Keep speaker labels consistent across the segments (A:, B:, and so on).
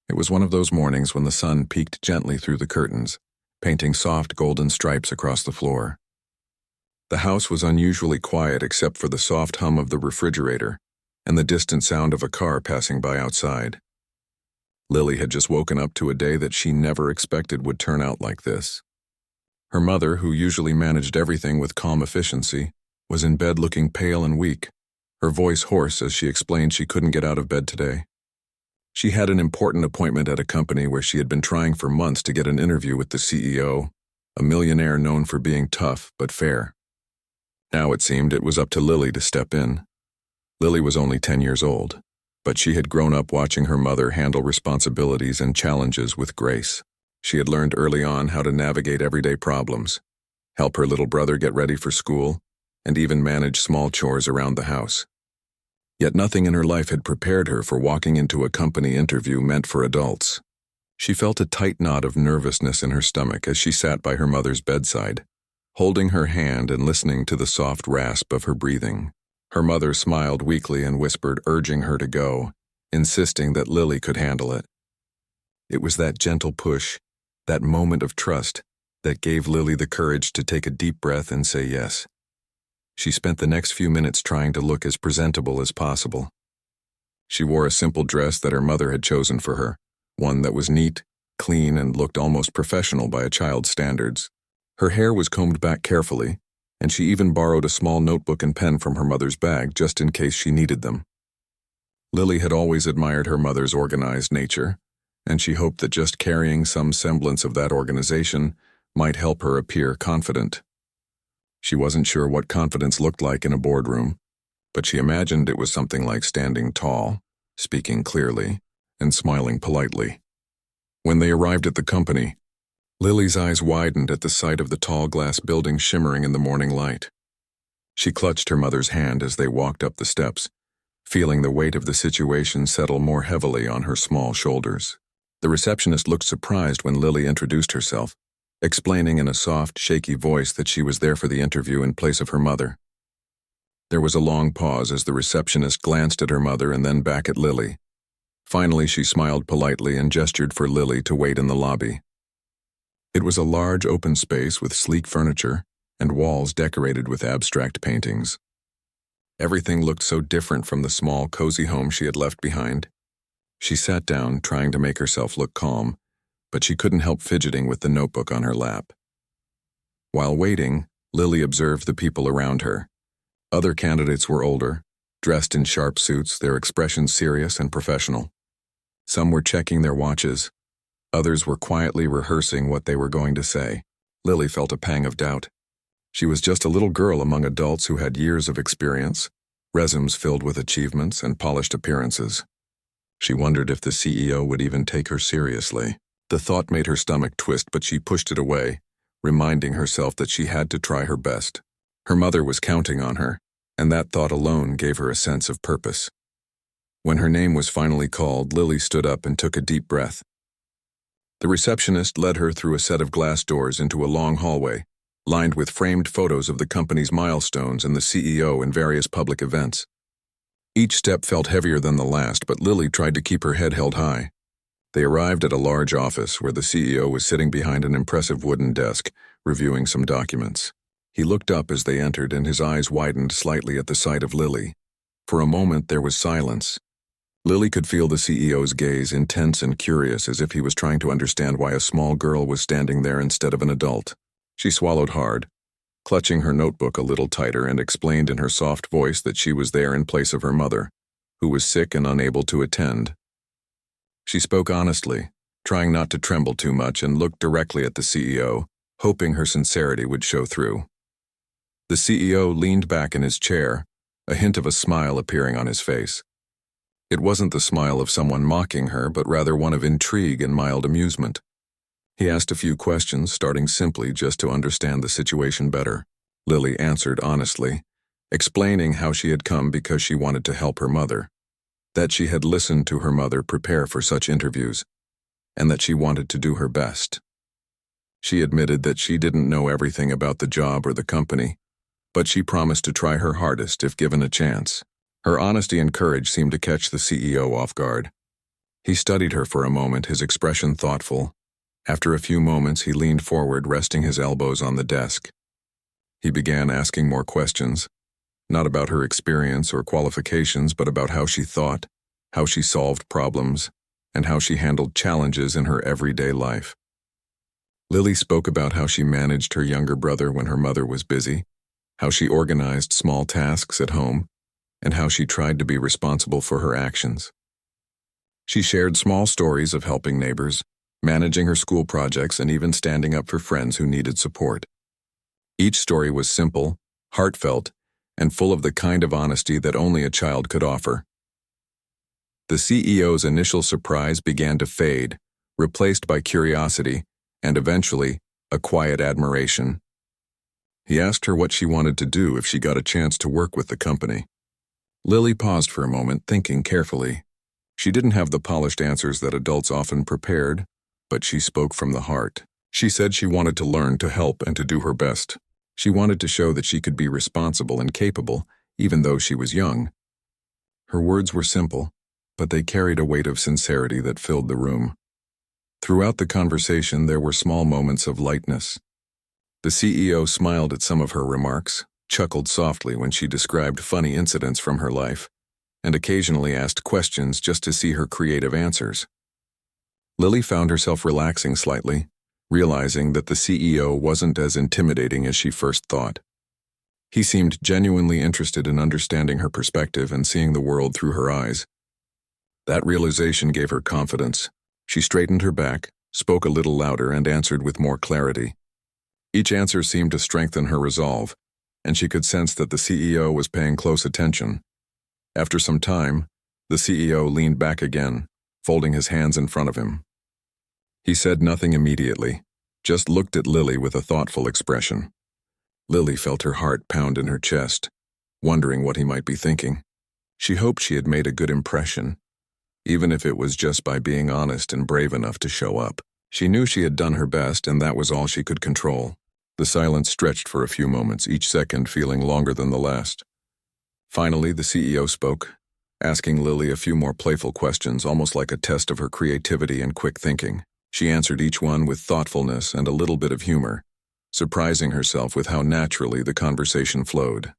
A: It was one of those mornings when the sun peeked gently through the curtains, painting soft golden stripes across the floor. The house was unusually quiet except for the soft hum of the refrigerator and the distant sound of a car passing by outside. Lily had just woken up to a day that she never expected would turn out like this. Her mother, who usually managed everything with calm efficiency, was in bed looking pale and weak, her voice hoarse as she explained she couldn't get out of bed today. She had an important appointment at a company where she had been trying for months to get an interview with the CEO, a millionaire known for being tough but fair. Now it seemed it was up to Lily to step in. Lily was only 10 years old, but she had grown up watching her mother handle responsibilities and challenges with grace. She had learned early on how to navigate everyday problems, help her little brother get ready for school, and even manage small chores around the house. Yet nothing in her life had prepared her for walking into a company interview meant for adults. She felt a tight knot of nervousness in her stomach as she sat by her mother's bedside, holding her hand and listening to the soft rasp of her breathing. Her mother smiled weakly and whispered, urging her to go, insisting that Lily could handle it. It was that gentle push, that moment of trust, that gave Lily the courage to take a deep breath and say yes. She spent the next few minutes trying to look as presentable as possible. She wore a simple dress that her mother had chosen for her, one that was neat, clean, and looked almost professional by a child's standards. Her hair was combed back carefully, and she even borrowed a small notebook and pen from her mother's bag just in case she needed them. Lily had always admired her mother's organized nature, and she hoped that just carrying some semblance of that organization might help her appear confident. She wasn't sure what confidence looked like in a boardroom, but she imagined it was something like standing tall, speaking clearly, and smiling politely. When they arrived at the company, Lily's eyes widened at the sight of the tall glass building shimmering in the morning light. She clutched her mother's hand as they walked up the steps, feeling the weight of the situation settle more heavily on her small shoulders. The receptionist looked surprised when Lily introduced herself, explaining in a soft, shaky voice that she was there for the interview in place of her mother. There was a long pause as the receptionist glanced at her mother and then back at Lily. Finally, she smiled politely and gestured for Lily to wait in the lobby. It was a large open space with sleek furniture and walls decorated with abstract paintings. Everything looked so different from the small, cozy home she had left behind. She sat down, trying to make herself look calm, but she couldn't help fidgeting with the notebook on her lap. While waiting, Lily observed the people around her. Other candidates were older, dressed in sharp suits, their expressions serious and professional. Some were checking their watches. Others were quietly rehearsing what they were going to say. Lily felt a pang of doubt. She was just a little girl among adults who had years of experience, resumes filled with achievements and polished appearances. She wondered if the CEO would even take her seriously. The thought made her stomach twist, but she pushed it away, reminding herself that she had to try her best. Her mother was counting on her, and that thought alone gave her a sense of purpose. When her name was finally called, Lily stood up and took a deep breath. The receptionist led her through a set of glass doors into a long hallway, lined with framed photos of the company's milestones and the CEO in various public events. Each step felt heavier than the last, but Lily tried to keep her head held high. They arrived at a large office where the CEO was sitting behind an impressive wooden desk, reviewing some documents. He looked up as they entered, and his eyes widened slightly at the sight of Lily. For a moment, there was silence. Lily could feel the CEO's gaze, intense and curious, as if he was trying to understand why a small girl was standing there instead of an adult. She swallowed hard, clutching her notebook a little tighter, and explained in her soft voice that she was there in place of her mother, who was sick and unable to attend. She spoke honestly, trying not to tremble too much, and looked directly at the CEO, hoping her sincerity would show through. The CEO leaned back in his chair, a hint of a smile appearing on his face. It wasn't the smile of someone mocking her, but rather one of intrigue and mild amusement. He asked a few questions, starting simply just to understand the situation better. Lily answered honestly, explaining how she had come because she wanted to help her mother, that she had listened to her mother prepare for such interviews, and that she wanted to do her best. She admitted that she didn't know everything about the job or the company, but she promised to try her hardest if given a chance. Her honesty and courage seemed to catch the CEO off guard. He studied her for a moment, his expression thoughtful. After a few moments, he leaned forward, resting his elbows on the desk. He began asking more questions, not about her experience or qualifications, but about how she thought, how she solved problems, and how she handled challenges in her everyday life. Lily spoke about how she managed her younger brother when her mother was busy, how she organized small tasks at home, and how she tried to be responsible for her actions. She shared small stories of helping neighbors, managing her school projects, and even standing up for friends who needed support. Each story was simple, heartfelt, and full of the kind of honesty that only a child could offer. The CEO's initial surprise began to fade, replaced by curiosity, and eventually, a quiet admiration. He asked her what she wanted to do if she got a chance to work with the company. Lily paused for a moment, thinking carefully. She didn't have the polished answers that adults often prepared, but she spoke from the heart. She said she wanted to learn, to help, and to do her best. She wanted to show that she could be responsible and capable, even though she was young. Her words were simple, but they carried a weight of sincerity that filled the room. Throughout the conversation, there were small moments of lightness. The CEO smiled at some of her remarks, chuckled softly when she described funny incidents from her life, and occasionally asked questions just to see her creative answers. Lily found herself relaxing slightly, realizing that the CEO wasn't as intimidating as she first thought. He seemed genuinely interested in understanding her perspective and seeing the world through her eyes. That realization gave her confidence. She straightened her back, spoke a little louder, and answered with more clarity. Each answer seemed to strengthen her resolve, and she could sense that the CEO was paying close attention. After some time, the CEO leaned back again, folding his hands in front of him. He said nothing immediately, just looked at Lily with a thoughtful expression. Lily felt her heart pound in her chest, wondering what he might be thinking. She hoped she had made a good impression, even if it was just by being honest and brave enough to show up. She knew she had done her best, and that was all she could control. The silence stretched for a few moments, each second feeling longer than the last. Finally, the CEO spoke, asking Lily a few more playful questions, almost like a test of her creativity and quick thinking. She answered each one with thoughtfulness and a little bit of humor, surprising herself with how naturally the conversation flowed.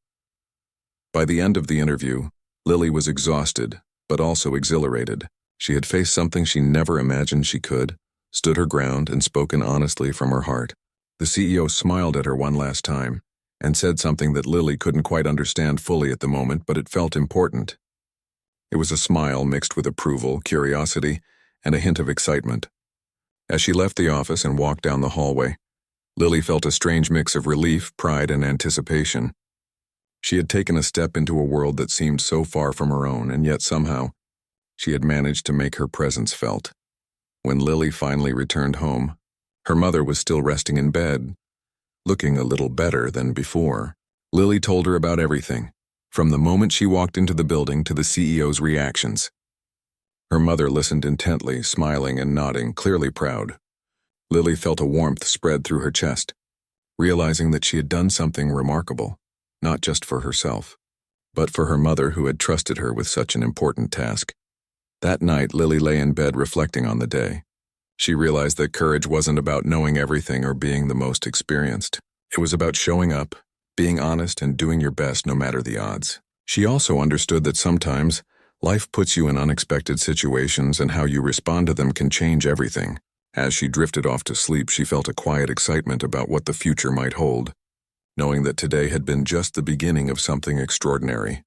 A: By the end of the interview, Lily was exhausted, but also exhilarated. She had faced something she never imagined she could, stood her ground, and spoken honestly from her heart. The CEO smiled at her one last time, and said something that Lily couldn't quite understand fully at the moment, but it felt important. It was a smile mixed with approval, curiosity, and a hint of excitement. As she left the office and walked down the hallway, Lily felt a strange mix of relief, pride, and anticipation. She had taken a step into a world that seemed so far from her own, and yet somehow, she had managed to make her presence felt. When Lily finally returned home, her mother was still resting in bed, looking a little better than before. Lily told her about everything, from the moment she walked into the building to the CEO's reactions. Her mother listened intently, smiling and nodding, clearly proud. Lily felt a warmth spread through her chest, realizing that she had done something remarkable, not just for herself, but for her mother who had trusted her with such an important task. That night, Lily lay in bed reflecting on the day. She realized that courage wasn't about knowing everything or being the most experienced. It was about showing up, being honest, and doing your best no matter the odds. She also understood that sometimes life puts you in unexpected situations, and how you respond to them can change everything. As she drifted off to sleep, she felt a quiet excitement about what the future might hold, knowing that today had been just the beginning of something extraordinary.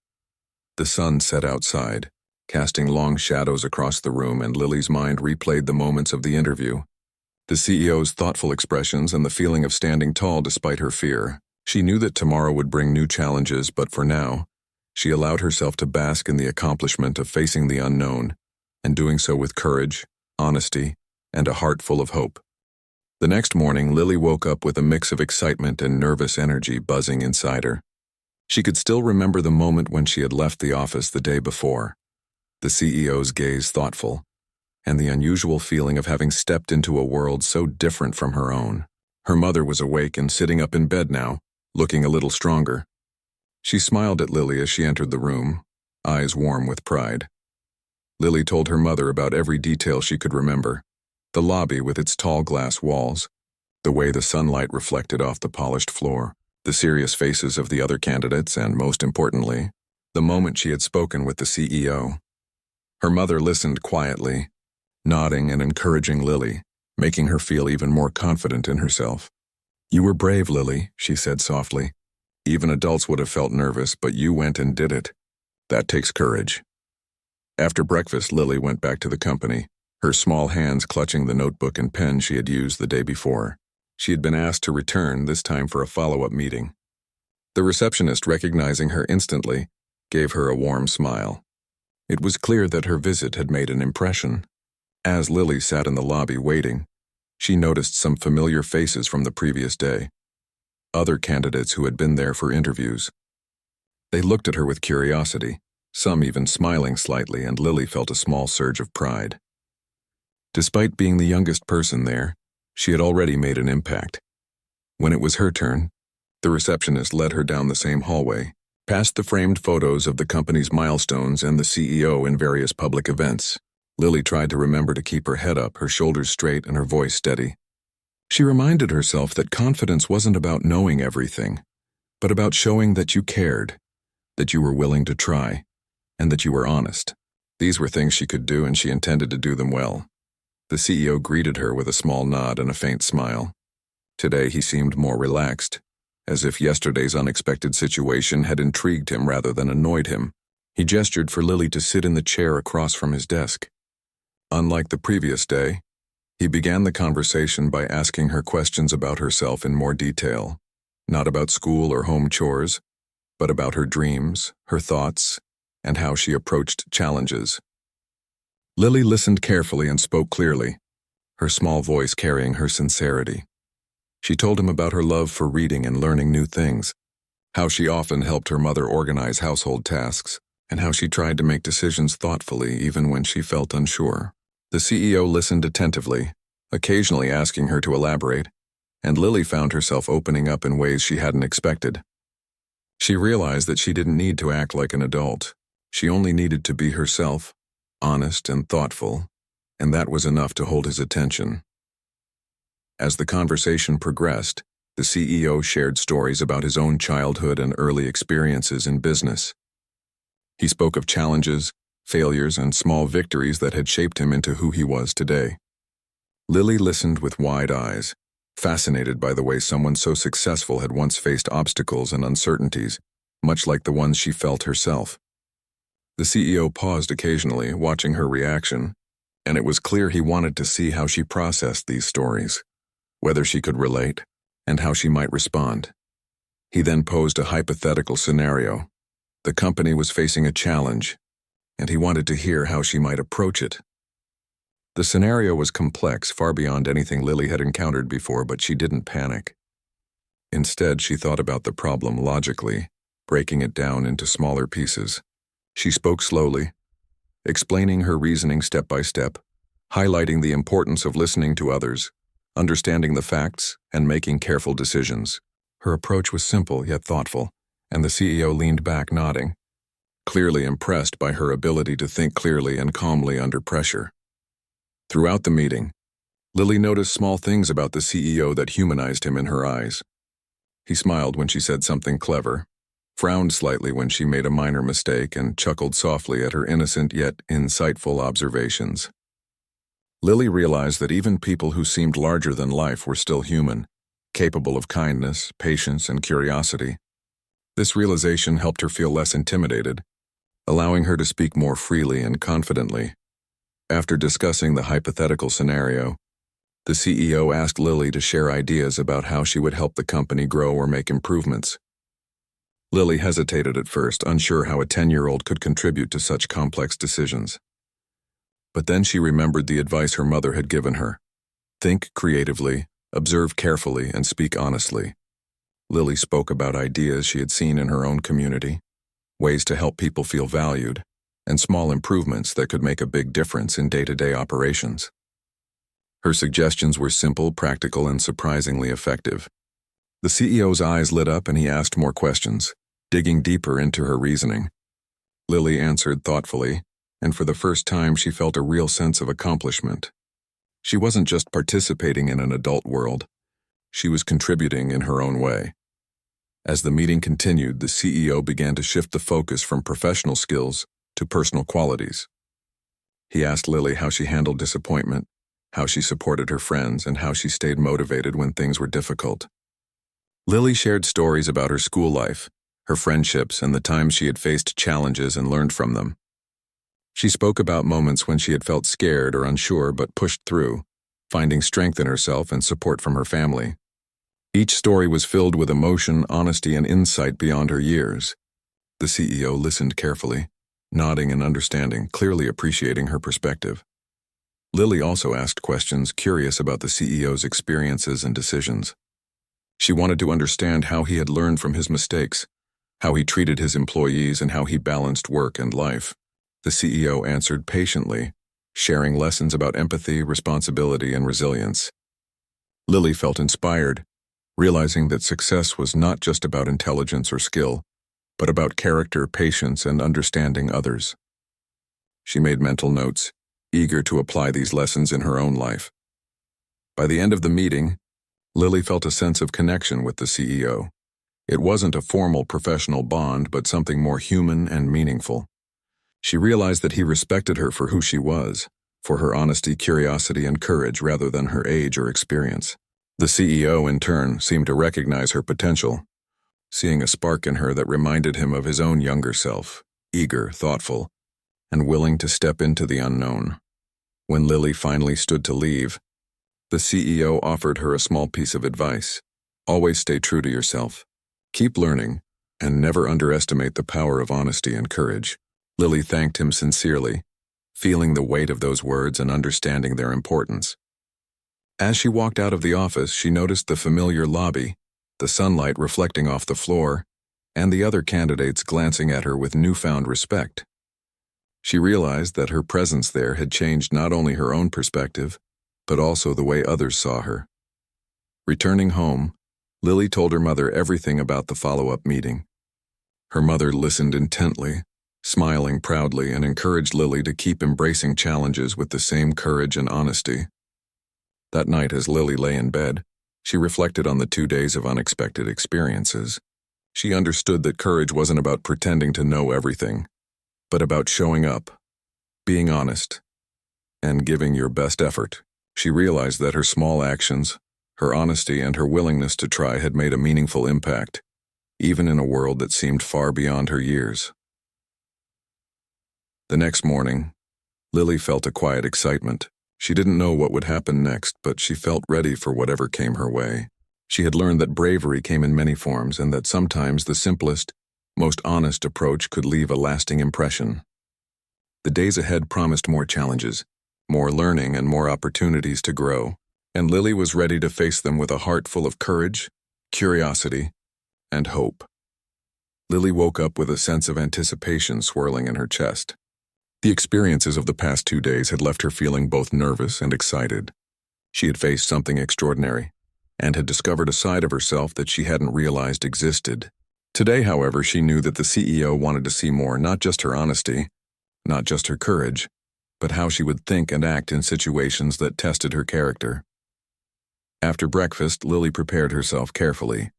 A: The sun set outside, casting long shadows across the room, and Lily's mind replayed the moments of the interview. The CEO's thoughtful expressions and the feeling of standing tall despite her fear. She knew that tomorrow would bring new challenges, but for now, she allowed herself to bask in the accomplishment of facing the unknown, and doing so with courage, honesty, and a heart full of hope. The next morning, Lily woke up with a mix of excitement and nervous energy buzzing inside her. She could still remember the moment when she had left the office the day before, the CEO's gaze thoughtful, and the unusual feeling of having stepped into a world so different from her own. Her mother was awake and sitting up in bed now, looking a little stronger. She smiled at Lily as she entered the room, eyes warm with pride. Lily told her mother about every detail she could remember. The lobby with its tall glass walls, the way the sunlight reflected off the polished floor, the serious faces of the other candidates, and most importantly, the moment she had spoken with the CEO. Her mother listened quietly, nodding and encouraging Lily, making her feel even more confident in herself. "You were brave, Lily," she said softly. "Even adults would have felt nervous, but you went and did it. That takes courage." After breakfast, Lily went back to the company, her small hands clutching the notebook and pen she had used the day before. She had been asked to return, this time for a follow-up meeting. The receptionist, recognizing her instantly, gave her a warm smile. It was clear that her visit had made an impression. As Lily sat in the lobby waiting, she noticed some familiar faces from the previous day, other candidates who had been there for interviews. They looked at her with curiosity, some even smiling slightly, and Lily felt a small surge of pride. Despite being the youngest person there, she had already made an impact. When it was her turn, the receptionist led her down the same hallway, past the framed photos of the company's milestones and the CEO in various public events. Lily tried to remember to keep her head up, her shoulders straight, and her voice steady. She reminded herself that confidence wasn't about knowing everything, but about showing that you cared, that you were willing to try, and that you were honest. These were things she could do, and she intended to do them well. The CEO greeted her with a small nod and a faint smile. Today he seemed more relaxed, as if yesterday's unexpected situation had intrigued him rather than annoyed him. He gestured for Lily to sit in the chair across from his desk. Unlike the previous day, he began the conversation by asking her questions about herself in more detail, not about school or home chores, but about her dreams, her thoughts, and how she approached challenges. Lily listened carefully and spoke clearly, her small voice carrying her sincerity. She told him about her love for reading and learning new things, how she often helped her mother organize household tasks, and how she tried to make decisions thoughtfully even when she felt unsure. The CEO listened attentively, occasionally asking her to elaborate, and Lily found herself opening up in ways she hadn't expected. She realized that she didn't need to act like an adult. She only needed to be herself, honest and thoughtful, and that was enough to hold his attention. As the conversation progressed, the CEO shared stories about his own childhood and early experiences in business. He spoke of challenges, failures, and small victories that had shaped him into who he was today. Lily listened with wide eyes, fascinated by the way someone so successful had once faced obstacles and uncertainties, much like the ones she felt herself. The CEO paused occasionally, watching her reaction, and it was clear he wanted to see how she processed these stories, whether she could relate, and how she might respond. He then posed a hypothetical scenario. The company was facing a challenge, and he wanted to hear how she might approach it. The scenario was complex, far beyond anything Lily had encountered before, but she didn't panic. Instead, she thought about the problem logically, breaking it down into smaller pieces. She spoke slowly, explaining her reasoning step by step, highlighting the importance of listening to others, understanding the facts, and making careful decisions. Her approach was simple yet thoughtful, and the CEO leaned back, nodding, clearly impressed by her ability to think clearly and calmly under pressure. Throughout the meeting, Lily noticed small things about the CEO that humanized him in her eyes. He smiled when she said something clever, frowned slightly when she made a minor mistake, and chuckled softly at her innocent yet insightful observations. Lily realized that even people who seemed larger than life were still human, capable of kindness, patience, and curiosity. This realization helped her feel less intimidated, allowing her to speak more freely and confidently. After discussing the hypothetical scenario, the CEO asked Lily to share ideas about how she would help the company grow or make improvements. Lily hesitated at first, unsure how a 10-year-old could contribute to such complex decisions. But then she remembered the advice her mother had given her. Think creatively, observe carefully, and speak honestly. Lily spoke about ideas she had seen in her own community, ways to help people feel valued, and small improvements that could make a big difference in day-to-day operations. Her suggestions were simple, practical, and surprisingly effective. The CEO's eyes lit up and he asked more questions, digging deeper into her reasoning. Lily answered thoughtfully, and for the first time she felt a real sense of accomplishment. She wasn't just participating in an adult world, she was contributing in her own way. As the meeting continued, the CEO began to shift the focus from professional skills to personal qualities. He asked Lily how she handled disappointment, how she supported her friends, and how she stayed motivated when things were difficult. Lily shared stories about her school life, her friendships, and the times she had faced challenges and learned from them. She spoke about moments when she had felt scared or unsure but pushed through, finding strength in herself and support from her family. Each story was filled with emotion, honesty, and insight beyond her years. The CEO listened carefully, nodding and understanding, clearly appreciating her perspective. Lily also asked questions, curious about the CEO's experiences and decisions. She wanted to understand how he had learned from his mistakes, how he treated his employees, and how he balanced work and life. The CEO answered patiently, sharing lessons about empathy, responsibility, and resilience. Lily felt inspired, realizing that success was not just about intelligence or skill, but about character, patience, and understanding others. She made mental notes, eager to apply these lessons in her own life. By the end of the meeting, Lily felt a sense of connection with the CEO. It wasn't a formal professional bond, but something more human and meaningful. She realized that he respected her for who she was, for her honesty, curiosity, and courage rather than her age or experience. The CEO, in turn, seemed to recognize her potential, seeing a spark in her that reminded him of his own younger self, eager, thoughtful, and willing to step into the unknown. When Lily finally stood to leave, the CEO offered her a small piece of advice. Always stay true to yourself. Keep learning, and never underestimate the power of honesty and courage. Lily thanked him sincerely, feeling the weight of those words and understanding their importance. As she walked out of the office, she noticed the familiar lobby, the sunlight reflecting off the floor, and the other candidates glancing at her with newfound respect. She realized that her presence there had changed not only her own perspective, but also the way others saw her. Returning home, Lily told her mother everything about the follow-up meeting. Her mother listened intently, smiling proudly, and encouraged Lily to keep embracing challenges with the same courage and honesty. That night, as Lily lay in bed, she reflected on the 2 days of unexpected experiences. She understood that courage wasn't about pretending to know everything, but about showing up, being honest, and giving your best effort. She realized that her small actions, her honesty, and her willingness to try had made a meaningful impact, even in a world that seemed far beyond her years. The next morning, Lily felt a quiet excitement. She didn't know what would happen next, but she felt ready for whatever came her way. She had learned that bravery came in many forms and that sometimes the simplest, most honest approach could leave a lasting impression. The days ahead promised more challenges, more learning, and more opportunities to grow, and Lily was ready to face them with a heart full of courage, curiosity, and hope. Lily woke up with a sense of anticipation swirling in her chest. The experiences of the past 2 days had left her feeling both nervous and excited. She had faced something extraordinary, and had discovered a side of herself that she hadn't realized existed. Today, however, she knew that the CEO wanted to see more, not just her honesty, not just her courage, but how she would think and act in situations that tested her character. After breakfast, Lily prepared herself carefully.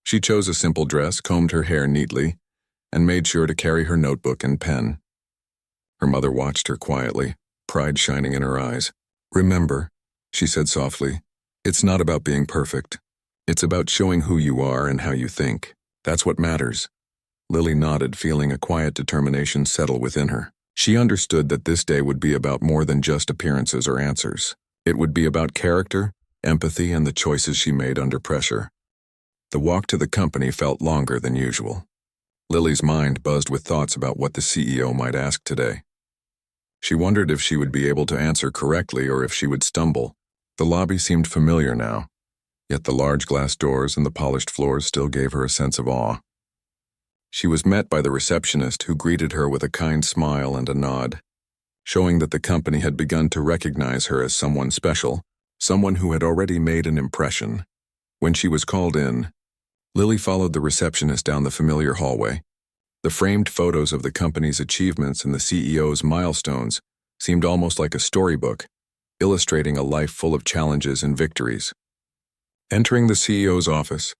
A: She chose a simple dress, combed her hair neatly, and made sure to carry her notebook and pen. Her mother watched her quietly, pride shining in her eyes. "Remember," she said softly, "it's not about being perfect. It's about showing who you are and how you think. That's what matters." Lily nodded, feeling a quiet determination settle within her. She understood that this day would be about more than just appearances or answers. It would be about character, empathy, and the choices she made under pressure. The walk to the company felt longer than usual. Lily's mind buzzed with thoughts about what the CEO might ask today. She wondered if she would be able to answer correctly or if she would stumble. The lobby seemed familiar now, yet the large glass doors and the polished floors still gave her a sense of awe. She was met by the receptionist, who greeted her with a kind smile and a nod, showing that the company had begun to recognize her as someone special, someone who had already made an impression. When she was called in, Lily followed the receptionist down the familiar hallway. The framed photos of the company's achievements and the CEO's milestones seemed almost like a storybook, illustrating a life full of challenges and victories. Entering the CEO's office,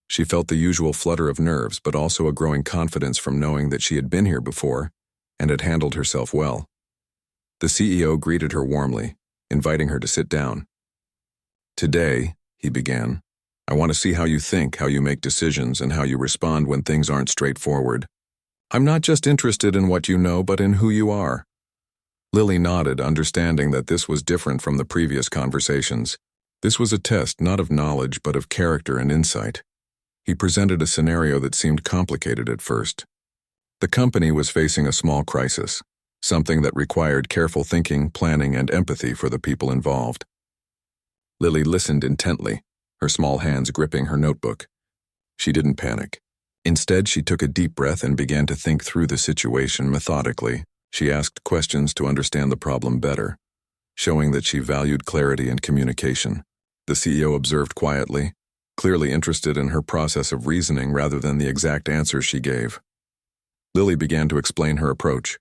A: she felt the usual flutter of nerves, but also a growing confidence from knowing that she had been here before and had handled herself well. The CEO greeted her warmly, inviting her to sit down. "Today," he began, "I want to see how you think, how you make decisions, and how you respond when things aren't straightforward. I'm not just interested in what you know, but in who you are." Lily nodded, understanding that this was different from the previous conversations. This was a test not of knowledge, but of character and insight. He presented a scenario that seemed complicated at first. The company was facing a small crisis, something that required careful thinking, planning, and empathy for the people involved. Lily listened intently, her small hands gripping her notebook. She didn't panic. Instead, she took a deep breath and began to think through the situation methodically. She asked questions to understand the problem better, showing that she valued clarity and communication. The CEO observed quietly, clearly interested in her process of reasoning rather than the exact answers she gave. Lily began to explain her approach.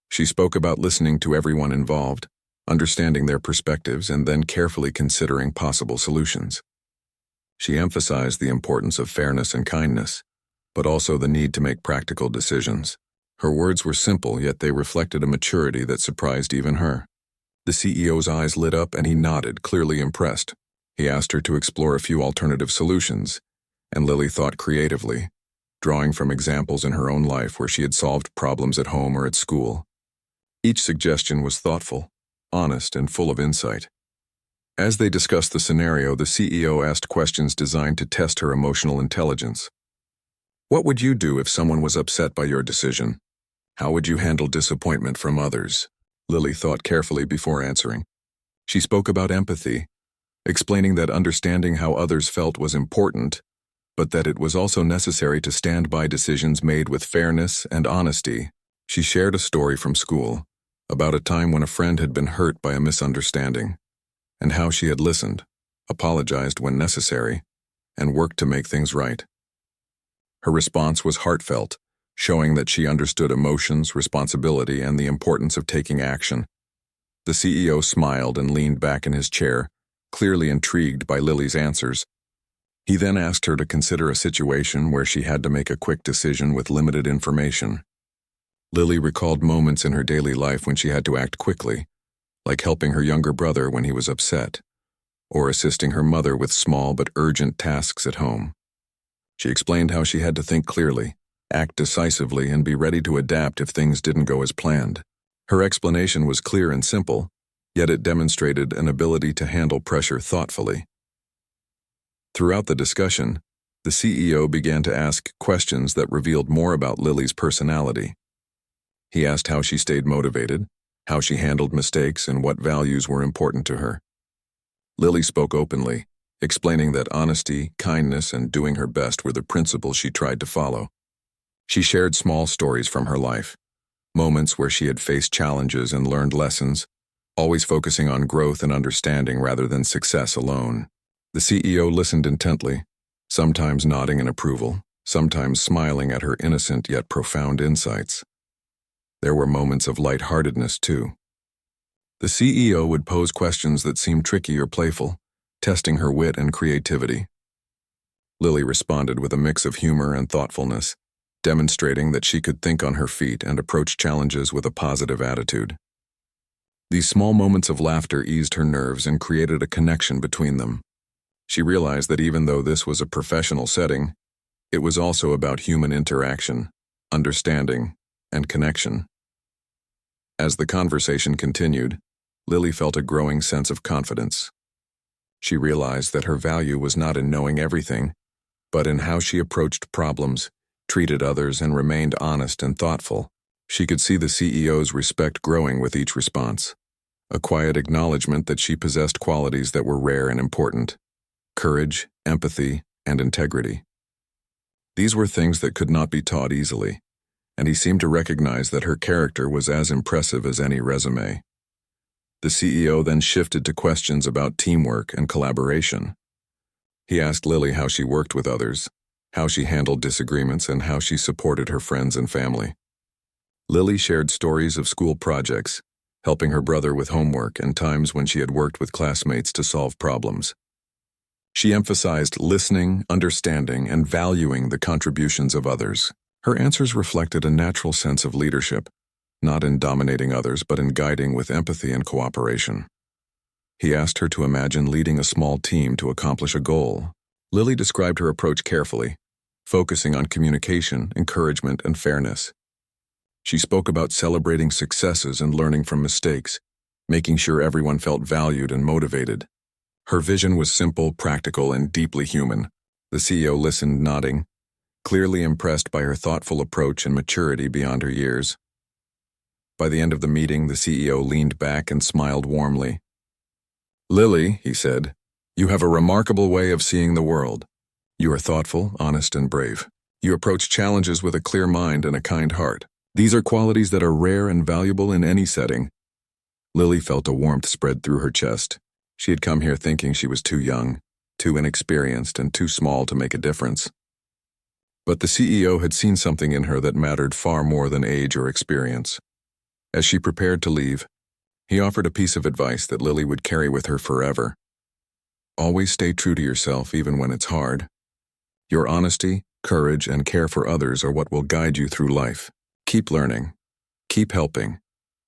A: She spoke about listening to everyone involved, understanding their perspectives, and then carefully considering possible solutions. She emphasized the importance of fairness and kindness, but also the need to make practical decisions. Her words were simple, yet they reflected a maturity that surprised even her. The CEO's eyes lit up and he nodded, clearly impressed. He asked her to explore a few alternative solutions, and Lily thought creatively, drawing from examples in her own life where she had solved problems at home or at school. Each suggestion was thoughtful, honest, and full of insight. As they discussed the scenario, the CEO asked questions designed to test her emotional intelligence. "What would you do if someone was upset by your decision? How would you handle disappointment from others?" Lily thought carefully before answering. She spoke about empathy, explaining that understanding how others felt was important, but that it was also necessary to stand by decisions made with fairness and honesty. She shared a story from school about a time when a friend had been hurt by a misunderstanding, and how she had listened, apologized when necessary, and worked to make things right. Her response was heartfelt, showing that she understood emotions, responsibility, and the importance of taking action. The CEO smiled and leaned back in his chair, clearly intrigued by Lily's answers. He then asked her to consider a situation where she had to make a quick decision with limited information. Lily recalled moments in her daily life when she had to act quickly, like helping her younger brother when he was upset, or assisting her mother with small but urgent tasks at home. She explained how she had to think clearly, act decisively, and be ready to adapt if things didn't go as planned. Her explanation was clear and simple, yet it demonstrated an ability to handle pressure thoughtfully. Throughout the discussion, the CEO began to ask questions that revealed more about Lily's personality. He asked how she stayed motivated, how she handled mistakes, and what values were important to her. Lily spoke openly, explaining that honesty, kindness, and doing her best were the principles she tried to follow. She shared small stories from her life, moments where she had faced challenges and learned lessons, always focusing on growth and understanding rather than success alone. The CEO listened intently, sometimes nodding in approval, sometimes smiling at her innocent yet profound insights. There were moments of lightheartedness, too. The CEO would pose questions that seemed tricky or playful, testing her wit and creativity. Lily responded with a mix of humor and thoughtfulness, demonstrating that she could think on her feet and approach challenges with a positive attitude. These small moments of laughter eased her nerves and created a connection between them. She realized that even though this was a professional setting, it was also about human interaction, understanding, and connection. As the conversation continued, Lily felt a growing sense of confidence. She realized that her value was not in knowing everything, but in how she approached problems, treated others, and remained honest and thoughtful. She could see the CEO's respect growing with each response, a quiet acknowledgement that she possessed qualities that were rare and important: courage, empathy, and integrity. These were things that could not be taught easily, and he seemed to recognize that her character was as impressive as any resume. The CEO then shifted to questions about teamwork and collaboration. He asked Lily how she worked with others, how she handled disagreements, and how she supported her friends and family. Lily shared stories of school projects, helping her brother with homework, and times when she had worked with classmates to solve problems. She emphasized listening, understanding, and valuing the contributions of others. Her answers reflected a natural sense of leadership, not in dominating others, but in guiding with empathy and cooperation. He asked her to imagine leading a small team to accomplish a goal. Lily described her approach carefully, focusing on communication, encouragement, and fairness. She spoke about celebrating successes and learning from mistakes, making sure everyone felt valued and motivated. Her vision was simple, practical, and deeply human. The CEO listened, nodding, clearly impressed by her thoughtful approach and maturity beyond her years. By the end of the meeting, the CEO leaned back and smiled warmly. "Lily," he said, "you have a remarkable way of seeing the world. You are thoughtful, honest, and brave. You approach challenges with a clear mind and a kind heart. These are qualities that are rare and valuable in any setting." Lily felt a warmth spread through her chest. She had come here thinking she was too young, too inexperienced, and too small to make a difference. But the CEO had seen something in her that mattered far more than age or experience. As she prepared to leave, he offered a piece of advice that Lily would carry with her forever. Always stay true to yourself even when it's hard. Your honesty, courage, and care for others are what will guide you through life. Keep learning, keep helping,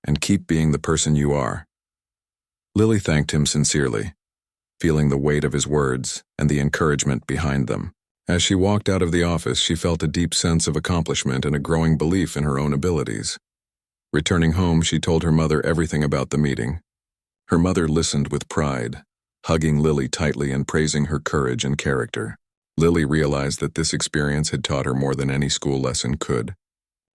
A: and keep being the person you are. Lily thanked him sincerely, feeling the weight of his words and the encouragement behind them. As she walked out of the office, she felt a deep sense of accomplishment and a growing belief in her own abilities. Returning home, she told her mother everything about the meeting. Her mother listened with pride, hugging Lily tightly and praising her courage and character. Lily realized that this experience had taught her more than any school lesson could.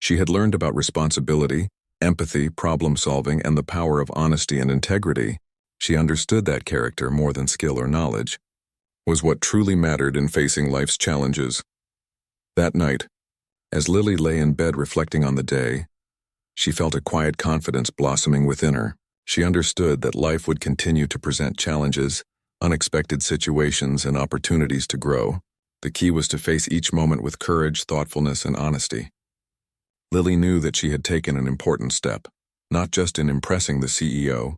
A: She had learned about responsibility, empathy, problem-solving, and the power of honesty and integrity. She understood that character, more than skill or knowledge, was what truly mattered in facing life's challenges. That night, as Lily lay in bed reflecting on the day, she felt a quiet confidence blossoming within her. She understood that life would continue to present challenges, unexpected situations, and opportunities to grow. The key was to face each moment with courage, thoughtfulness, and honesty. Lily knew that she had taken an important step, not just in impressing the CEO,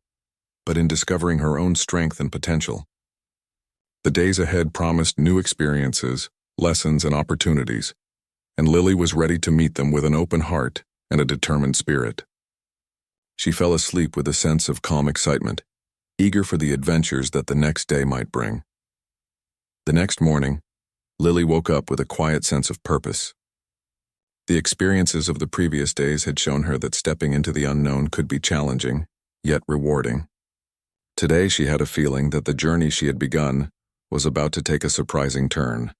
A: but in discovering her own strength and potential. The days ahead promised new experiences, lessons, and opportunities, and Lily was ready to meet them with an open heart and a determined spirit. She fell asleep with a sense of calm excitement, eager for the adventures that the next day might bring. The next morning, Lily woke up with a quiet sense of purpose. The experiences of the previous days had shown her that stepping into the unknown could be challenging, yet rewarding. Today she had a feeling that the journey she had begun was about to take a surprising turn.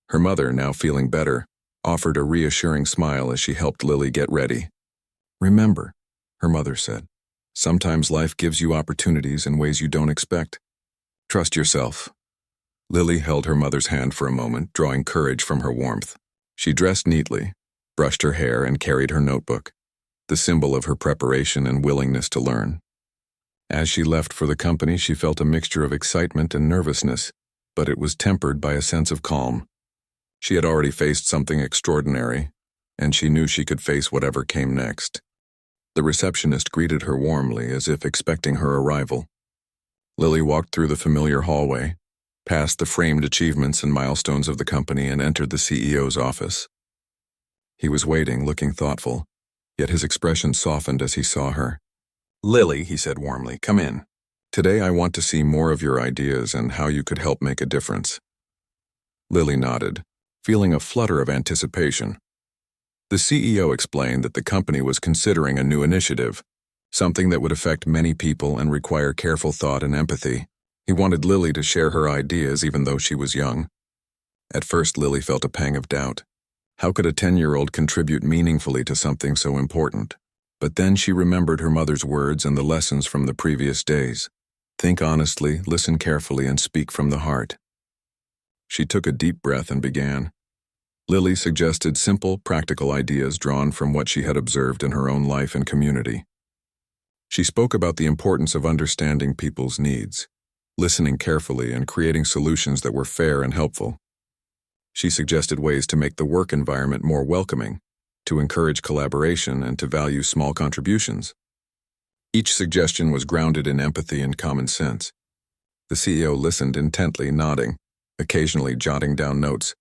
A: Her mother, now feeling better, offered a reassuring smile as she helped Lily get ready. "Remember," her mother said, "sometimes life gives you opportunities in ways you don't expect. Trust yourself." Lily held her mother's hand for a moment, drawing courage from her warmth. She dressed neatly, brushed her hair, and carried her notebook, the symbol of her preparation and willingness to learn. As she left for the company, she felt a mixture of excitement and nervousness, but it was tempered by a sense of calm. She had already faced something extraordinary, and she knew she could face whatever came next. The receptionist greeted her warmly, as if expecting her arrival. Lily walked through the familiar hallway, past the framed achievements and milestones of the company, and entered the CEO's office. He was waiting, looking thoughtful, yet his expression softened as he saw her. "Lily," he said warmly, "come in. Today I want to see more of your ideas and how you could help make a difference." Lily nodded, feeling a flutter of anticipation. The CEO explained that the company was considering a new initiative, something that would affect many people and require careful thought and empathy. He wanted Lily to share her ideas even though she was young. At first, Lily felt a pang of doubt. How could a 10-year-old contribute meaningfully to something so important? But then she remembered her mother's words and the lessons from the previous days. Think honestly, listen carefully, and speak from the heart. She took a deep breath and began. Lily suggested simple, practical ideas drawn from what she had observed in her own life and community. She spoke about the importance of understanding people's needs, listening carefully, and creating solutions that were fair and helpful. She suggested ways to make the work environment more welcoming, to encourage collaboration, and to value small contributions. Each suggestion was grounded in empathy and common sense. The CEO listened intently, nodding, occasionally jotting down notes,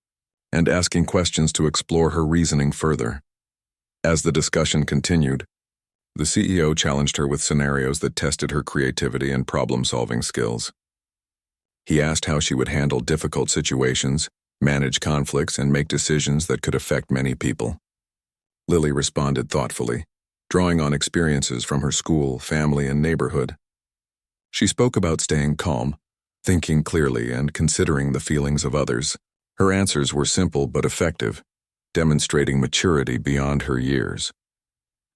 A: and asking questions to explore her reasoning further. As the discussion continued, the CEO challenged her with scenarios that tested her creativity and problem-solving skills. He asked how she would handle difficult situations, manage conflicts, and make decisions that could affect many people. Lily responded thoughtfully, drawing on experiences from her school, family, and neighborhood. She spoke about staying calm, thinking clearly, and considering the feelings of others. Her answers were simple but effective, demonstrating maturity beyond her years.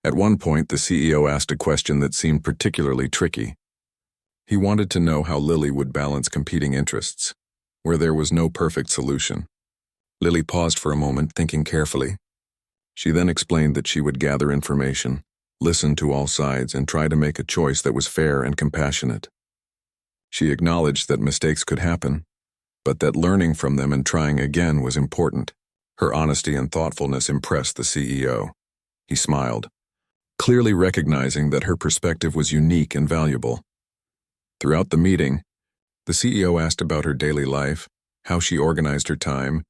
A: At one point, the CEO asked a question that seemed particularly tricky. He wanted to know how Lily would balance competing interests, where there was no perfect solution. Lily paused for a moment, thinking carefully. She then explained that she would gather information, listen to all sides, and try to make a choice that was fair and compassionate. She acknowledged that mistakes could happen, but that learning from them and trying again was important. Her honesty and thoughtfulness impressed the CEO. He smiled, clearly recognizing that her perspective was unique and valuable. Throughout the meeting, the CEO asked about her daily life, how she organized her time,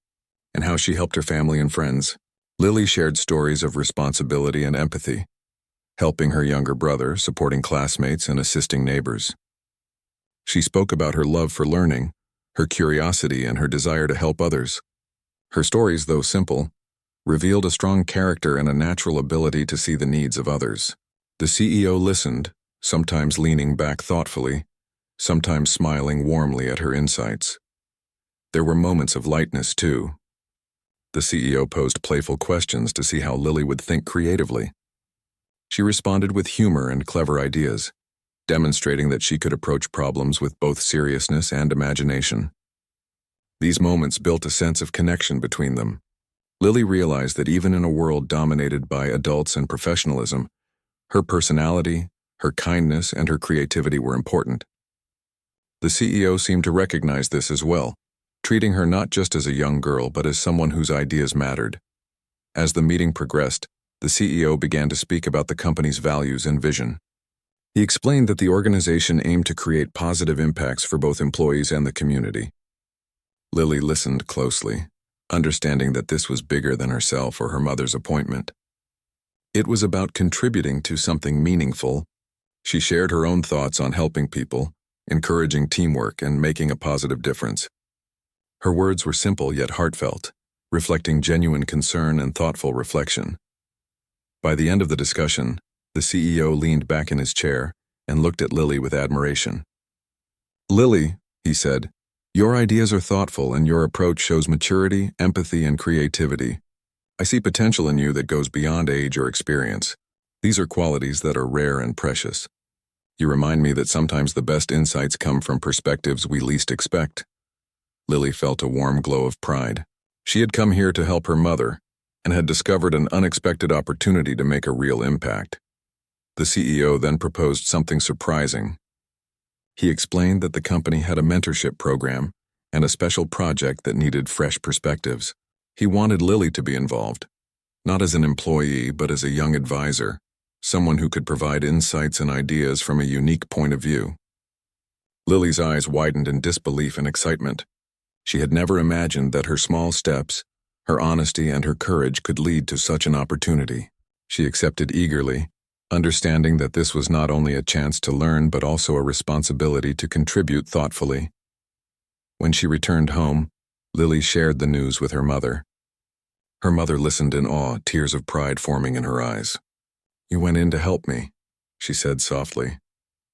A: and how she helped her family and friends. Lily shared stories of responsibility and empathy, helping her younger brother, supporting classmates, and assisting neighbors. She spoke about her love for learning, her curiosity, and her desire to help others. Her stories, though simple, revealed a strong character and a natural ability to see the needs of others. The CEO listened, sometimes leaning back thoughtfully, sometimes smiling warmly at her insights. There were moments of lightness, too. The CEO posed playful questions to see how Lily would think creatively. She responded with humor and clever ideas, demonstrating that she could approach problems with both seriousness and imagination. These moments built a sense of connection between them. Lily realized that even in a world dominated by adults and professionalism, her personality, her kindness, and her creativity were important. The CEO seemed to recognize this as well, treating her not just as a young girl but as someone whose ideas mattered. As the meeting progressed, the CEO began to speak about the company's values and vision. He explained that the organization aimed to create positive impacts for both employees and the community. Lily listened closely, understanding that this was bigger than herself or her mother's appointment. It was about contributing to something meaningful. She shared her own thoughts on helping people, encouraging teamwork, and making a positive difference. Her words were simple yet heartfelt, reflecting genuine concern and thoughtful reflection. By the end of the discussion, the CEO leaned back in his chair and looked at Lily with admiration. "Lily," he said, "your ideas are thoughtful and your approach shows maturity, empathy, and creativity. I see potential in you that goes beyond age or experience. These are qualities that are rare and precious. You remind me that sometimes the best insights come from perspectives we least expect." Lily felt a warm glow of pride. She had come here to help her mother and had discovered an unexpected opportunity to make a real impact. The CEO then proposed something surprising. He explained that the company had a mentorship program and a special project that needed fresh perspectives. He wanted Lily to be involved, not as an employee but as a young advisor, someone who could provide insights and ideas from a unique point of view. Lily's eyes widened in disbelief and excitement. She had never imagined that her small steps, her honesty, and her courage could lead to such an opportunity. She accepted eagerly, understanding that this was not only a chance to learn but also a responsibility to contribute thoughtfully. When she returned home, Lily shared the news with her mother. Her mother listened in awe, tears of pride forming in her eyes. "You went in to help me," she said softly,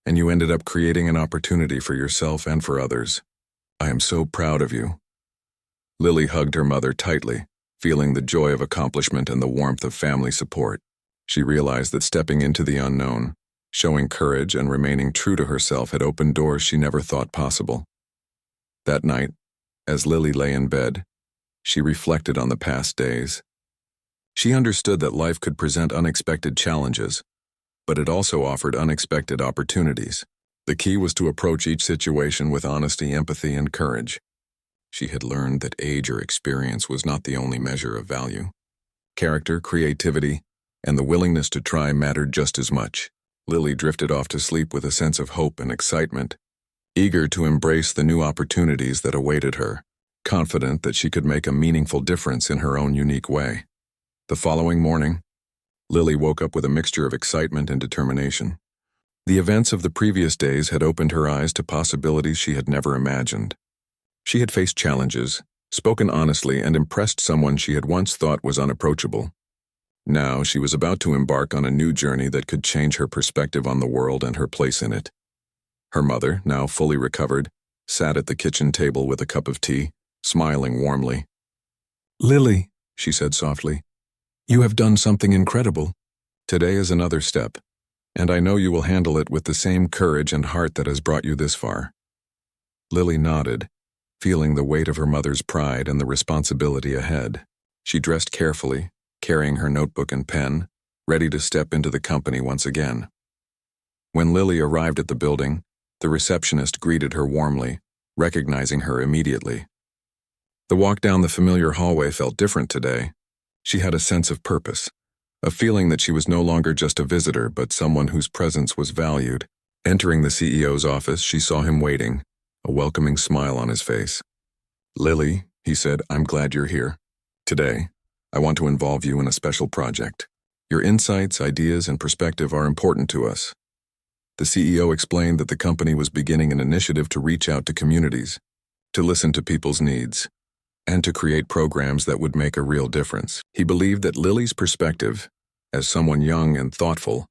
A: "and you ended up creating an opportunity for yourself and for others. I am so proud of you." Lily hugged her mother tightly, feeling the joy of accomplishment and the warmth of family support. She realized that stepping into the unknown, showing courage, and remaining true to herself had opened doors she never thought possible. That night, as Lily lay in bed, she reflected on the past days. She understood that life could present unexpected challenges, but it also offered unexpected opportunities. The key was to approach each situation with honesty, empathy, and courage. She had learned that age or experience was not the only measure of value. Character, creativity, and the willingness to try mattered just as much. Lily drifted off to sleep with a sense of hope and excitement, eager to embrace the new opportunities that awaited her, confident that she could make a meaningful difference in her own unique way. The following morning, Lily woke up with a mixture of excitement and determination. The events of the previous days had opened her eyes to possibilities she had never imagined. She had faced challenges, spoken honestly, and impressed someone she had once thought was unapproachable. Now she was about to embark on a new journey that could change her perspective on the world and her place in it. Her mother, now fully recovered, sat at the kitchen table with a cup of tea, smiling warmly. "Lily," she said softly, "you have done something incredible. Today is another step, and I know you will handle it with the same courage and heart that has brought you this far." Lily nodded, feeling the weight of her mother's pride and the responsibility ahead. She dressed carefully, carrying her notebook and pen, ready to step into the company once again. When Lily arrived at the building, the receptionist greeted her warmly, recognizing her immediately. The walk down the familiar hallway felt different today. She had a sense of purpose, a feeling that she was no longer just a visitor but someone whose presence was valued. Entering the CEO's office, she saw him waiting, a welcoming smile on his face. "Lily," he said, "I'm glad you're here. Today, I want to involve you in a special project. Your insights, ideas, and perspective are important to us." The CEO explained that the company was beginning an initiative to reach out to communities, to listen to people's needs, and to create programs that would make a real difference. He believed that Lily's perspective, as someone young and thoughtful,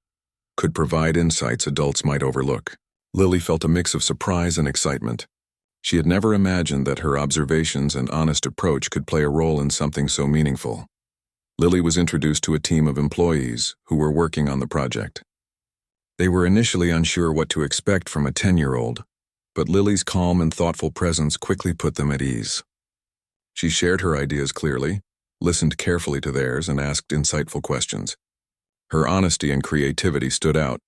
A: could provide insights adults might overlook. Lily felt a mix of surprise and excitement. She had never imagined that her observations and honest approach could play a role in something so meaningful. Lily was introduced to a team of employees who were working on the project. They were initially unsure what to expect from a 10-year-old, but Lily's calm and thoughtful presence quickly put them at ease. She shared her ideas clearly, listened carefully to theirs, and asked insightful questions. Her honesty and creativity stood out,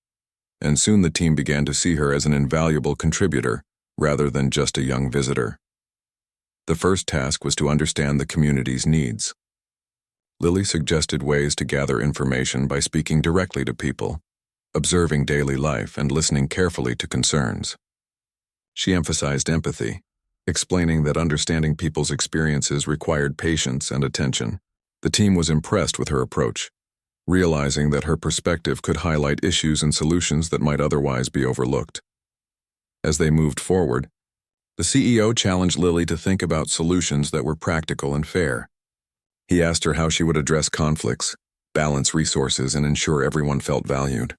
A: and soon the team began to see her as an invaluable contributor rather than just a young visitor. The first task was to understand the community's needs. Lily suggested ways to gather information by speaking directly to people, observing daily life, and listening carefully to concerns. She emphasized empathy, explaining that understanding people's experiences required patience and attention. The team was impressed with her approach, realizing that her perspective could highlight issues and solutions that might otherwise be overlooked. As they moved forward, the CEO challenged Lily to think about solutions that were practical and fair. He asked her how she would address conflicts, balance resources, and ensure everyone felt valued.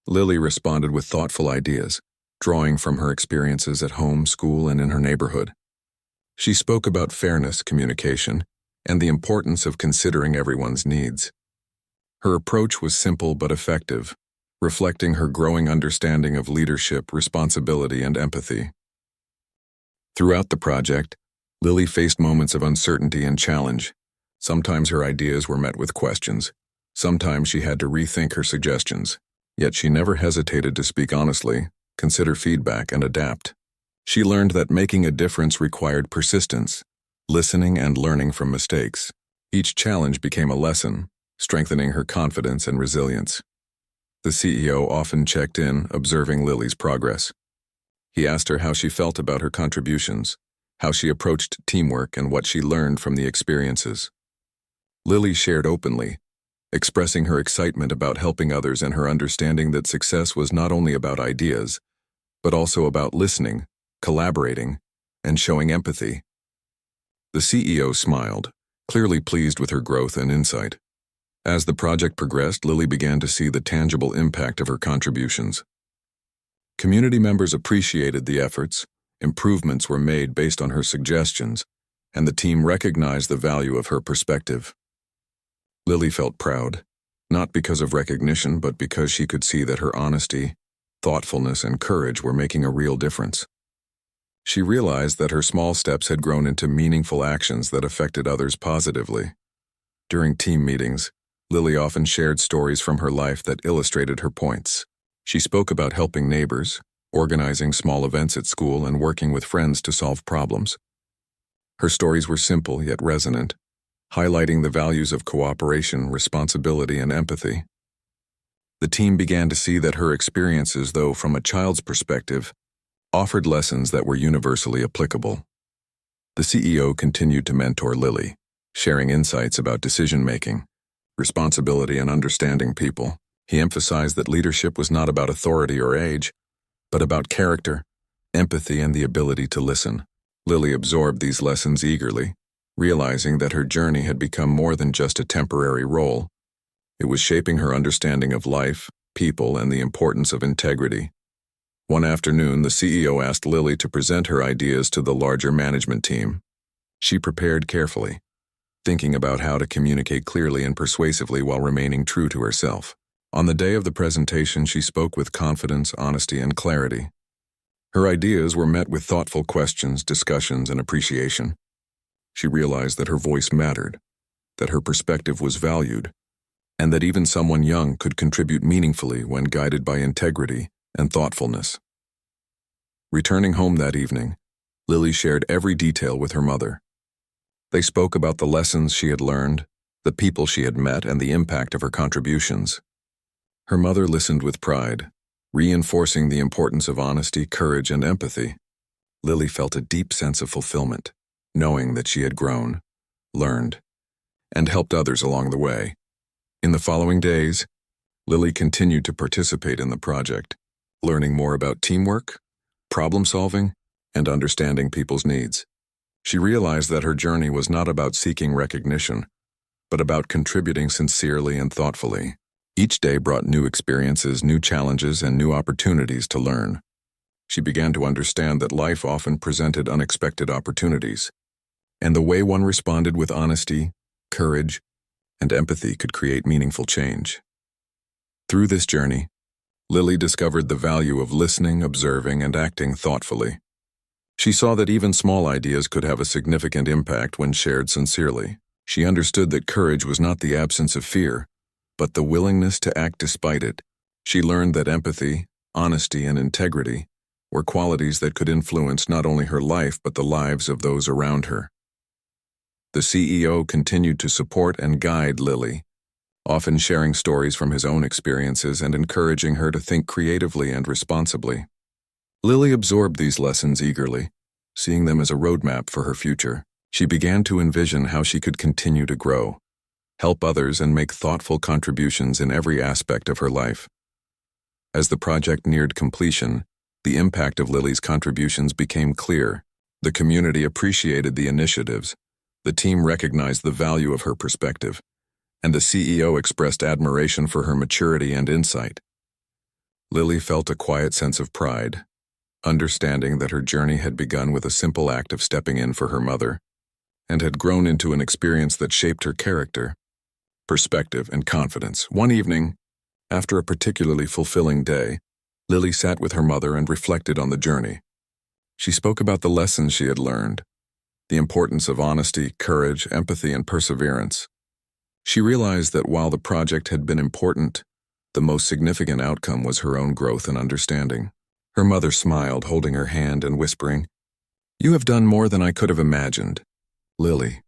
A: Lily responded with thoughtful ideas, drawing from her experiences at home, school, and in her neighborhood. She spoke about fairness, communication, and the importance of considering everyone's needs. Her approach was simple but effective, reflecting her growing understanding of leadership, responsibility, and empathy. Throughout the project, Lily faced moments of uncertainty and challenge. Sometimes her ideas were met with questions. Sometimes she had to rethink her suggestions. Yet she never hesitated to speak honestly, consider feedback, and adapt. She learned that making a difference required persistence, listening, and learning from mistakes. Each challenge became a lesson, strengthening her confidence and resilience. The CEO often checked in, observing Lily's progress. He asked her how she felt about her contributions, how she approached teamwork, and what she learned from the experiences. Lily shared openly, expressing her excitement about helping others and her understanding that success was not only about ideas, but also about listening, collaborating, and showing empathy. The CEO smiled, clearly pleased with her growth and insight. As the project progressed, Lily began to see the tangible impact of her contributions. Community members appreciated the efforts, improvements were made based on her suggestions, and the team recognized the value of her perspective. Lily felt proud, not because of recognition, but because she could see that her honesty, thoughtfulness, and courage were making a real difference. She realized that her small steps had grown into meaningful actions that affected others positively. During team meetings, Lily often shared stories from her life that illustrated her points. She spoke about helping neighbors, organizing small events at school, and working with friends to solve problems. Her stories were simple yet resonant, highlighting the values of cooperation, responsibility, and empathy. The team began to see that her experiences, though from a child's perspective, offered lessons that were universally applicable. The CEO continued to mentor Lily, sharing insights about decision-making, responsibility, and understanding people. He emphasized that leadership was not about authority or age, but about character, empathy, and the ability to listen. Lily absorbed these lessons eagerly, realizing that her journey had become more than just a temporary role. It was shaping her understanding of life, people, and the importance of integrity. One afternoon, the CEO asked Lily to present her ideas to the larger management team. She prepared carefully, thinking about how to communicate clearly and persuasively while remaining true to herself. On the day of the presentation, she spoke with confidence, honesty, and clarity. Her ideas were met with thoughtful questions, discussions, and appreciation. She realized that her voice mattered, that her perspective was valued, and that even someone young could contribute meaningfully when guided by integrity and thoughtfulness. Returning home that evening, Lily shared every detail with her mother. They spoke about the lessons she had learned, the people she had met, and the impact of her contributions. Her mother listened with pride, reinforcing the importance of honesty, courage, and empathy. Lily felt a deep sense of fulfillment, knowing that she had grown, learned, and helped others along the way. In the following days, Lily continued to participate in the project, learning more about teamwork, problem-solving, and understanding people's needs. She realized that her journey was not about seeking recognition, but about contributing sincerely and thoughtfully. Each day brought new experiences, new challenges, and new opportunities to learn. She began to understand that life often presented unexpected opportunities, and the way one responded with honesty, courage, and empathy could create meaningful change. Through this journey, Lily discovered the value of listening, observing, and acting thoughtfully. She saw that even small ideas could have a significant impact when shared sincerely. She understood that courage was not the absence of fear, but the willingness to act despite it. She learned that empathy, honesty, and integrity were qualities that could influence not only her life but the lives of those around her. The CEO continued to support and guide Lily, often sharing stories from his own experiences and encouraging her to think creatively and responsibly. Lily absorbed these lessons eagerly, seeing them as a roadmap for her future. She began to envision how she could continue to grow, help others, and make thoughtful contributions in every aspect of her life. As the project neared completion, the impact of Lily's contributions became clear. The community appreciated the initiatives, the team recognized the value of her perspective, and the CEO expressed admiration for her maturity and insight. Lily felt a quiet sense of pride, understanding that her journey had begun with a simple act of stepping in for her mother, and had grown into an experience that shaped her character, perspective, and confidence. One evening, after a particularly fulfilling day, Lily sat with her mother and reflected on the journey. She spoke about the lessons she had learned, the importance of honesty, courage, empathy, and perseverance. She realized that while the project had been important, the most significant outcome was her own growth and understanding. Her mother smiled, holding her hand and whispering, "You have done more than I could have imagined, Lily.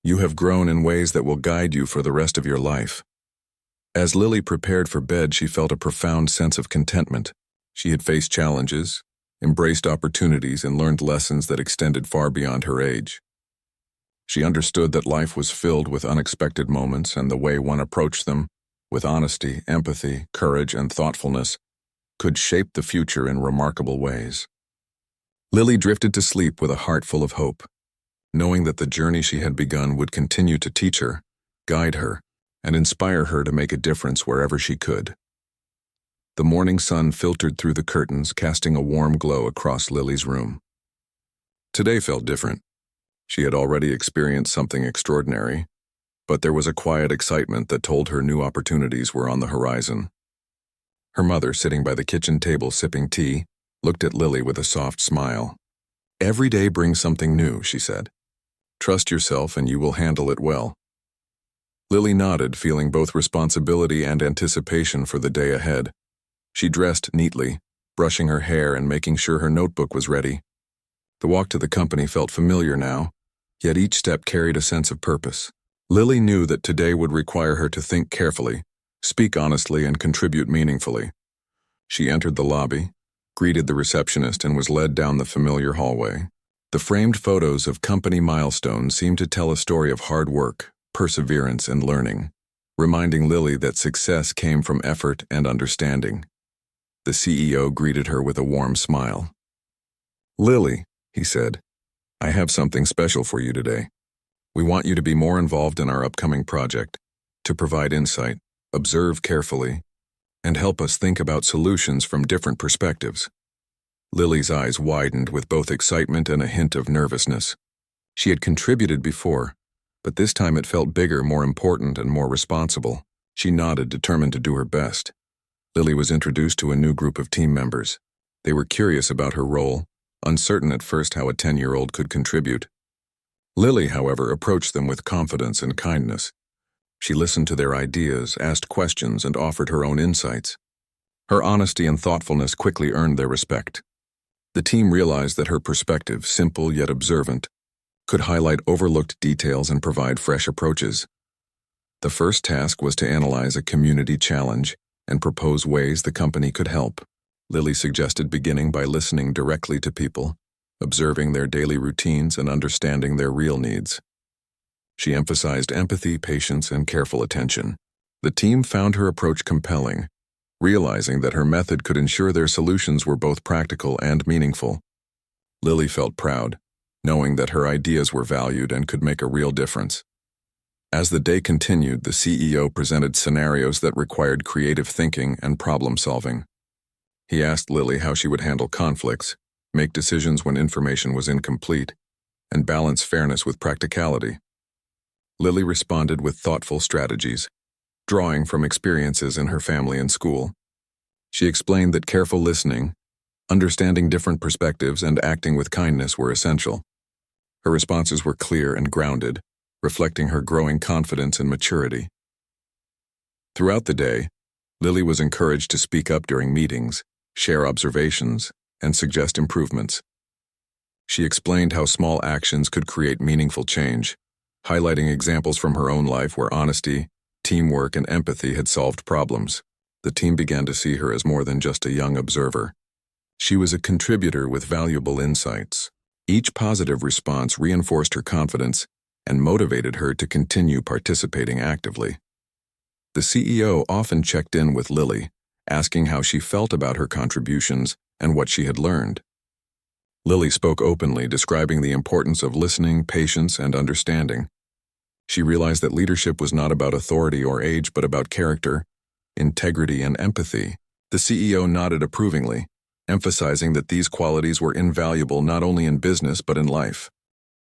A: You have grown in ways that will guide you for the rest of your life." As Lily prepared for bed, she felt a profound sense of contentment. She had faced challenges, embraced opportunities, and learned lessons that extended far beyond her age. She understood that life was filled with unexpected moments, and the way one approached them, with honesty, empathy, courage, and thoughtfulness, could shape the future in remarkable ways. Lily drifted to sleep with a heart full of hope, knowing that the journey she had begun would continue to teach her, guide her, and inspire her to make a difference wherever she could. The morning sun filtered through the curtains, casting a warm glow across Lily's room. Today felt different. She had already experienced something extraordinary, but there was a quiet excitement that told her new opportunities were on the horizon. Her mother, sitting by the kitchen table sipping tea, looked at Lily with a soft smile. "Every day brings something new," she said. "Trust yourself and you will handle it well." Lily nodded, feeling both responsibility and anticipation for the day ahead. She dressed neatly, brushing her hair and making sure her notebook was ready. The walk to the company felt familiar now, Yet each step carried a sense of purpose. Lily knew that today would require her to think carefully, speak honestly, and contribute meaningfully. She entered the lobby, greeted the receptionist, and was led down the familiar hallway. The framed photos of company milestones seemed to tell a story of hard work, perseverance, and learning, reminding Lily that success came from effort and understanding. The CEO greeted her with a warm smile. "Lily," he said, "I have something special for you today. We want you to be more involved in our upcoming project, to provide insight, observe carefully, and help us think about solutions from different perspectives." Lily's eyes widened with both excitement and a hint of nervousness. She had contributed before, but this time it felt bigger, more important, and more responsible. She nodded, determined to do her best. Lily was introduced to a new group of team members. They were curious about her role, uncertain at first how a 10-year-old could contribute. Lily, however, approached them with confidence and kindness. She listened to their ideas, asked questions, and offered her own insights. Her honesty and thoughtfulness quickly earned their respect. The team realized that her perspective, simple yet observant, could highlight overlooked details and provide fresh approaches. The first task was to analyze a community challenge and propose ways the company could help. Lily suggested beginning by listening directly to people, observing their daily routines and understanding their real needs. She emphasized empathy, patience, and careful attention. The team found her approach compelling, realizing that her method could ensure their solutions were both practical and meaningful. Lily felt proud, knowing that her ideas were valued and could make a real difference. As the day continued, the CEO presented scenarios that required creative thinking and problem-solving. He asked Lily how she would handle conflicts, make decisions when information was incomplete, and balance fairness with practicality. Lily responded with thoughtful strategies, drawing from experiences in her family and school. She explained that careful listening, understanding different perspectives, and acting with kindness were essential. Her responses were clear and grounded, reflecting her growing confidence and maturity. Throughout the day, Lily was encouraged to speak up during meetings, share observations, and suggest improvements. She explained how small actions could create meaningful change, highlighting examples from her own life where honesty, teamwork, and empathy had solved problems. The team began to see her as more than just a young observer. She was a contributor with valuable insights. Each positive response reinforced her confidence and motivated her to continue participating actively. The CEO often checked in with Lily, asking how she felt about her contributions and what she had learned. Lily spoke openly, describing the importance of listening, patience, and understanding. She realized that leadership was not about authority or age, but about character, integrity, and empathy. The CEO nodded approvingly, emphasizing that these qualities were invaluable not only in business but in life.